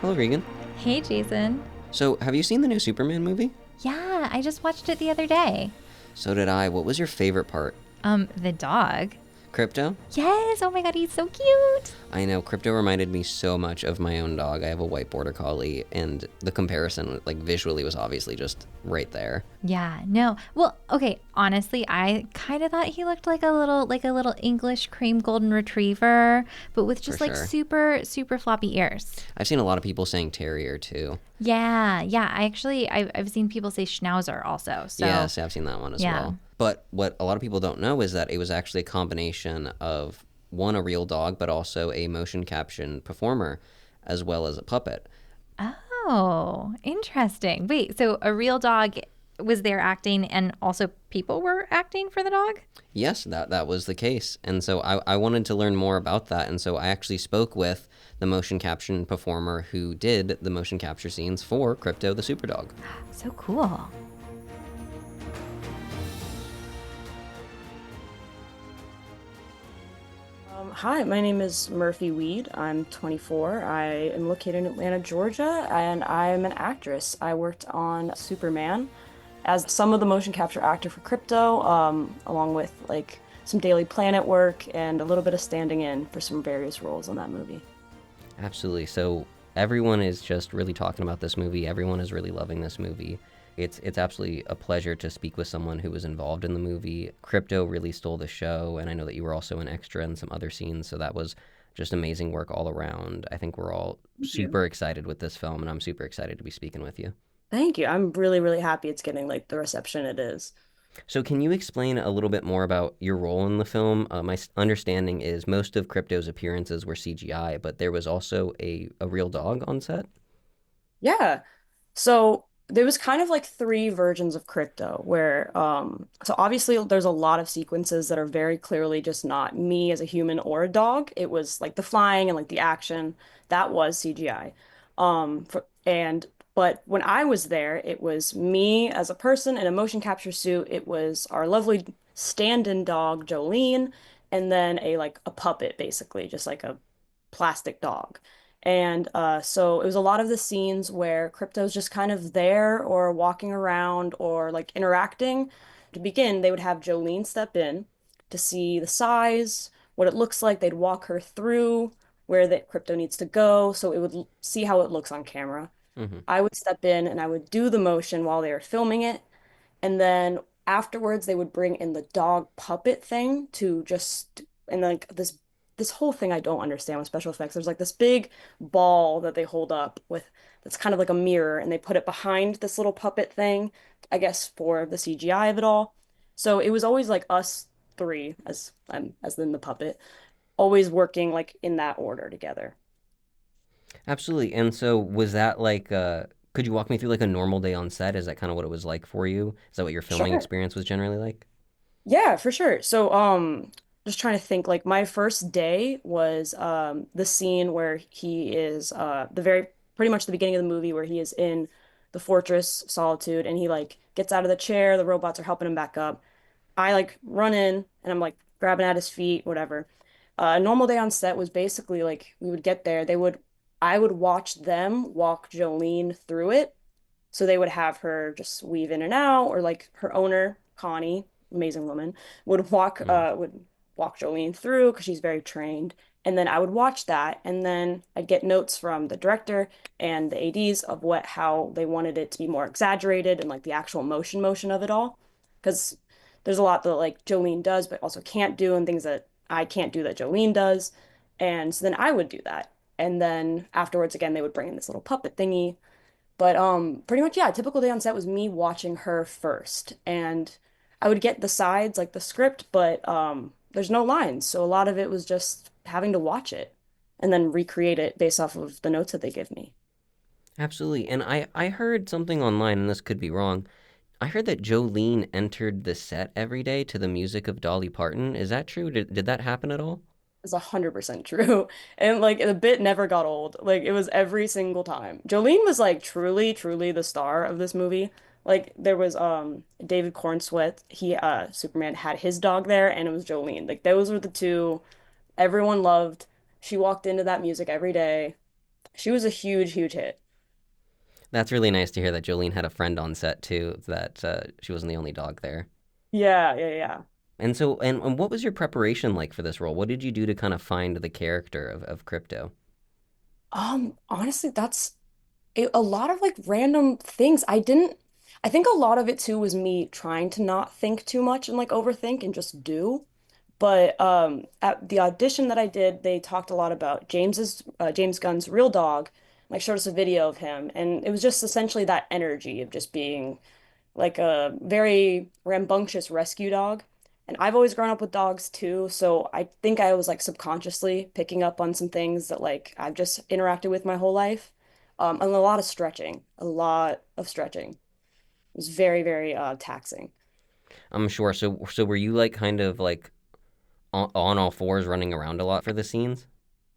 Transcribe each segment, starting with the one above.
Hello, Regan. Hey, Jason. So, have you seen the new Superman movie? Yeah, I just watched it the other day. So did I. What was your favorite part? The dog. Krypto? Yes, oh my god, he's so cute. I know, Krypto reminded me so much of my own dog. I have a white border collie, and the comparison, like, visually was obviously just right there. Yeah, no. Well, okay, honestly, I kind of thought he looked like a little English cream golden retriever, but with For just like sure. super floppy ears. I've seen a lot of people saying terrier, too. Yeah. I've seen people say schnauzer also. So, Yes, I've seen that one as yeah. well. But what a lot of people don't know is that it was actually a combination of one, a real dog, but also a motion caption performer, as well as a puppet. Oh, interesting. Wait, so a real dog was there acting and also people were acting for the dog? Yes, that was the case. And so I wanted to learn more about that. And so I actually spoke with the motion caption performer who did the motion capture scenes for Krypto the Superdog. So cool. Hi, my name is Murphy Weed. I'm 24. I am located in Atlanta, Georgia, and I'm an actress. I worked on Superman as some of the motion capture actor for Crypto, along with like some Daily Planet work and a little bit of standing in for some various roles on that movie. Absolutely. So everyone is just really talking about this movie. Everyone is really loving this movie. It's absolutely a pleasure to speak with someone who was involved in the movie. Crypto really stole the show, and I know that you were also an extra in some other scenes, so that was just amazing work all around. I think we're all Thank you. super excited with this film, and I'm super excited to be speaking with you. Thank you. I'm really, really happy it's getting like the reception it is. So, can you explain a little bit more about your role in the film? My understanding is most of Crypto's appearances were CGI, but there was also a real dog on set. Yeah. So there was kind of like three versions of crypto where so obviously there's a lot of sequences that are very clearly just not me as a human or a dog. It was like the flying and like the action that was CGI. And but when I was there, it was me as a person in a motion capture suit. It was our lovely stand-in dog Jolene, and then a like a puppet basically, just like a plastic dog. And so it was a lot of the scenes where Crypto's just kind of there or walking around or like interacting. To begin, they would have Jolene step in to see the size, what it looks like. They'd walk her through where the Crypto needs to go, so it would see how it looks on camera. Hmm. I would step in and I would do the motion while they were filming it. And then afterwards, they would bring in the dog puppet thing to just, and like this whole thing I don't understand with special effects. There's like this big ball that they hold up with that's kind of like a mirror, and they put it behind this little puppet thing, I guess for the CGI of it all. So it was always like us three as in the puppet, always working like in that order together. Absolutely. And so, was that like, could you walk me through like a normal day on set? Is that kind of what it was like for you? Is that what your filming Sure. experience was generally like? Yeah, for sure. So, just trying to think, like my first day was the scene where he is the very pretty much the beginning of the movie where he is in the Fortress Solitude and he like gets out of the chair, the robots are helping him back up. I like run in and I'm like grabbing at his feet, whatever. A normal day on set was basically like we would get there, I would watch them walk Jolene through it so they would have her just weave in and out, or like her owner, Connie, amazing woman, Mm. would walk Jolene through because she's very trained. And then I would watch that, and then I'd get notes from the director and the ADs of what how they wanted it to be more exaggerated and like the actual motion of it all. Because there's a lot that like Jolene does, but also can't do, and things that I can't do that Jolene does. And so then I would do that. And then afterwards, again, they would bring in this little puppet thingy but pretty much yeah, a typical day on set was me watching her first. And I would get the sides, like the script, but there's no lines. So a lot of it was just having to watch it and then recreate it based off of the notes that they give me. Absolutely. And I heard something online, and this could be wrong. I heard that Jolene entered the set every day to the music of Dolly Parton. Is that true? Did that happen at all? It's 100% true. And like the bit never got old. Like it was every single time. Jolene was like truly the star of this movie. Like there was David Cornsweet, he Superman had his dog there and it was Jolene. Like those were the two everyone loved. She walked into that music every day. She was a huge, huge hit. That's really nice to hear that Jolene had a friend on set too, that she wasn't the only dog there. Yeah, yeah, yeah. And so, and what was your preparation like for this role? What did you do to kind of find the character of Krypto? Honestly, that's a lot of like random things. I think a lot of it too was me trying to not think too much and like overthink and just do. But at the audition that I did, they talked a lot about James Gunn's real dog, like showed us a video of him, and it was just essentially that energy of just being like a very rambunctious rescue dog. And I've always grown up with dogs too, so I think I was like subconsciously picking up on some things that like I've just interacted with my whole life. And a lot of stretching, a lot of stretching. It was very, very taxing. I'm sure. So were you like kind of like on all fours running around a lot for the scenes?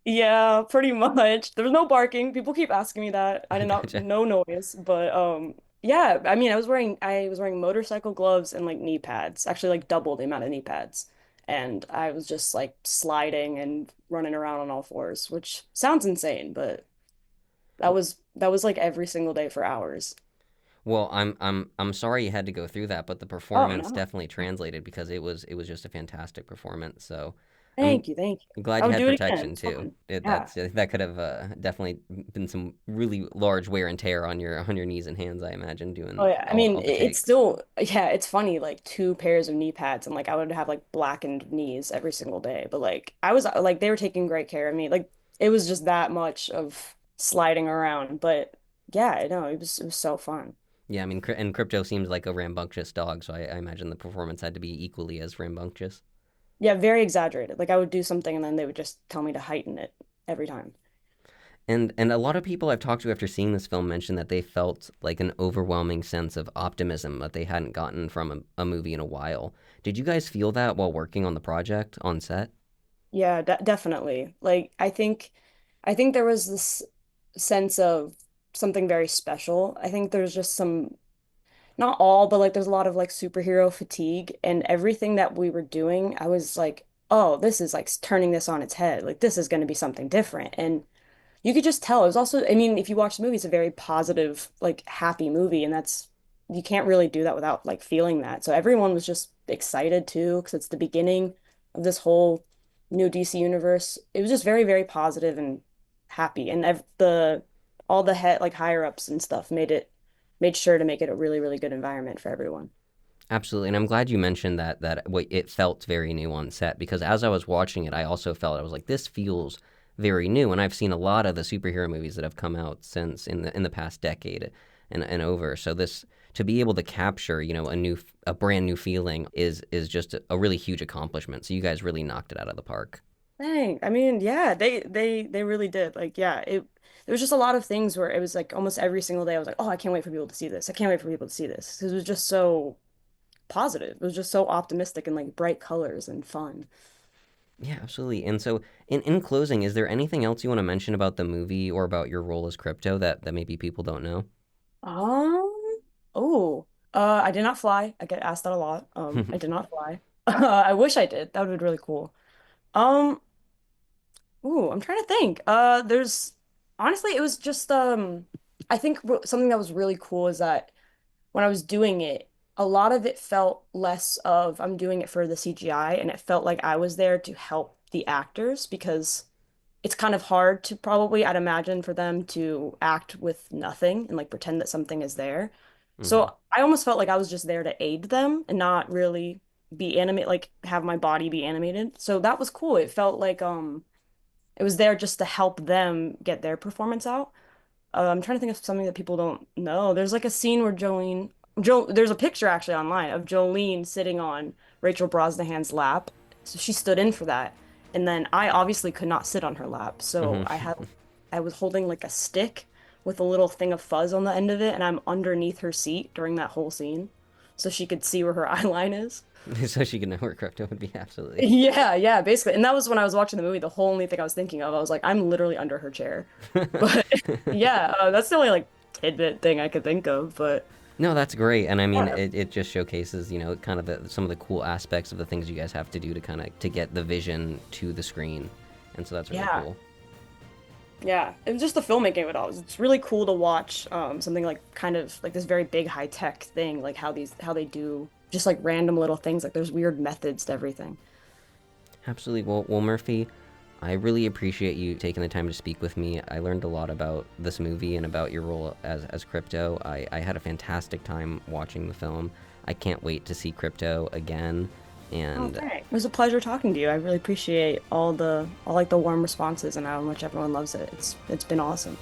Yeah, pretty much. There was no barking. People keep asking me that. I did not Gotcha. no noise, but yeah, I mean, I was wearing motorcycle gloves and like knee pads. Actually like double the amount of knee pads. And I was just like sliding and running around on all fours, which sounds insane, but that was like every single day for hours. Well, I'm sorry you had to go through that, but the Oh performance no. definitely translated because it was just a fantastic performance. So I'm Thank you, thank you. glad I you would had do it again. protection It's too. fun. Yeah. That could have definitely been some really large wear and tear on your knees and hands, I imagine, Oh doing yeah, I mean all the it's takes. still yeah, it's funny like two pairs of knee pads and like I would have like blackened knees every single day, but like I was like they were taking great care of me. Like it was just that much of sliding around, but yeah, no, it was so fun. Yeah, I mean, and Crypto seems like a rambunctious dog, so I imagine the performance had to be equally as rambunctious. Yeah, very exaggerated. Like I would do something and then they would just tell me to heighten it every time. And a lot of people I've talked to after seeing this film mentioned that they felt like an overwhelming sense of optimism that they hadn't gotten from a movie in a while. Did you guys feel that while working on the project on set? Yeah, de definitely. Like I think there was this sense of something very special. I think there's just some not all, but like there's a lot of like superhero fatigue and everything that we were doing. I was like, oh, this is like turning this on its head. Like this is going to be something different. And you could just tell. It was also, I mean, if you watch the movie, it's a very positive, like happy movie, and that's you can't really do that without like feeling that. So everyone was just excited too, because it's the beginning of this whole new DC universe. It was just very, very positive and happy, and ev the all the head like higher ups and stuff made sure to make it a really, really good environment for everyone. Absolutely, and I'm glad you mentioned that what it felt very new on set because as I was watching it, I also felt I was like, this feels very new, and I've seen a lot of the superhero movies that have come out since in the past decade and over. So this to be able to capture, a brand new feeling is just a really huge accomplishment. So you guys really knocked it out of the park. Dang. I mean, yeah, they really did. Like, yeah, it there was just a lot of things where it was like almost every single day I was like, oh, I can't wait for people to see this. I can't wait for people to see this. 'Cause it was just so positive. It was just so optimistic and like bright colors and fun. Yeah, absolutely. And so, in closing, is there anything else you want to mention about the movie or about your role as Crypto that maybe people don't know? Oh, I did not fly. I get asked that a lot. I did not fly. I wish I did. That would be really cool. Um, I'm trying to think. There's honestly, it was just I think something that was really cool is that when I was doing it, a lot of it felt less of I'm doing it for the CGI, and it felt like I was there to help the actors because it's kind of hard to probably, I'd imagine, for them to act with nothing and like pretend that something is there. Hmm. So I almost felt like I was just there to aid them and not really be animate, like have my body be animated. So that was cool. It felt like it was there just to help them get their performance out. I'm trying to think of something that people don't know. There's like a scene where there's a picture actually online of Jolene sitting on Rachel Brosnahan's lap. So she stood in for that. And then I obviously could not sit on her lap. So Hmm. I was holding like a stick with a little thing of fuzz on the end of it, and I'm underneath her seat during that whole scene. So she could see where her eye line is. So she can know where Crypto would be. Absolutely. Yeah, yeah, basically. And that was when I was watching the movie, the whole only thing I was thinking of. I was like, I'm literally under her chair. But yeah, that's the only like tidbit thing I could think of. But No, that's great, and I mean, yeah, it just showcases, kind of some of the cool aspects of the things you guys have to do to kind of to get the vision to the screen, and so that's really yeah, cool. Yeah, it was just the filmmaking of it all. It's really cool to watch something like kind of like this very big high tech thing, like how they do just like random little things. Like there's weird methods to everything. Absolutely. Well, Murphy, I really appreciate you taking the time to speak with me. I learned a lot about this movie and about your role as Krypto. I had a fantastic time watching the film. I can't wait to see Krypto again. Oh, And thanks. It was a pleasure talking to you. I really appreciate all like the warm responses and how much everyone loves it. It's been awesome.